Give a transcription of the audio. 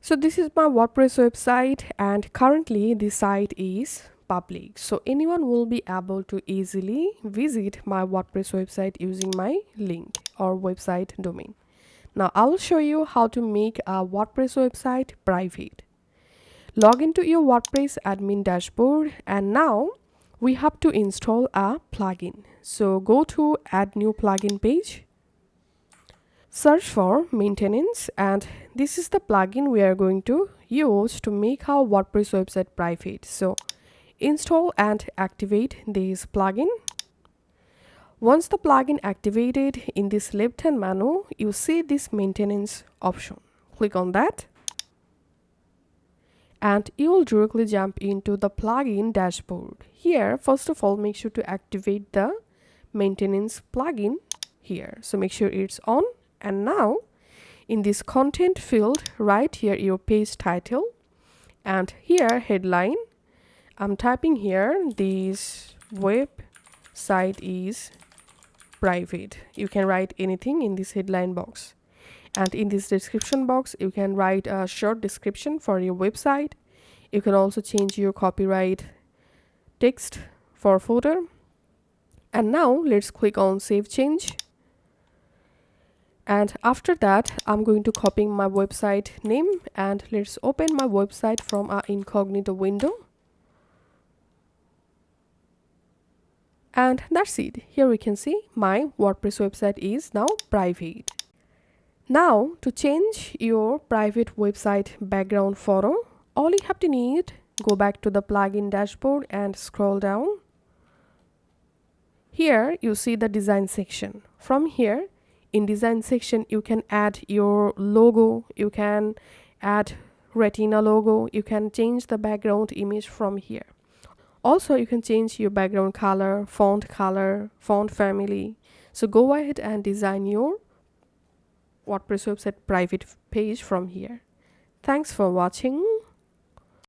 So this is my WordPress website, and currently the site is public. So anyone will be able to easily visit my WordPress website using my link or website domain. Now I will show you how to make a WordPress website private. Log into your WordPress admin dashboard, and now we have to install a plugin. So go to add new plugin page. Search for maintenance, and this is the plugin we are going to use to make our WordPress website private. So install and activate this plugin. Once the plugin activated, in this left hand menu you see this maintenance option. Click on that and you will directly jump into the plugin dashboard. Here, first of all, make sure to activate the maintenance plugin here. So make sure it's on. And now in this content field, write here your page title, and here headline. I'm typing here, this website is private. You can write anything in this headline box. And in this description box, you can write a short description for your website. You can also change your copyright text for footer. And now let's click on save change. And after that, I'm going to copy my website name, and let's open my website from our incognito window. And that's it. Here we can see my WordPress website is now private. Now to change your private website background photo, all you have to need, go back to the plugin dashboard and scroll down. Here you see the design section. From here, in design section, you can add your logo, you can add retina logo, you can change the background image from here. Also, you can change your background color, font family. So go ahead and design your WordPress website private page from here. Thanks for watching.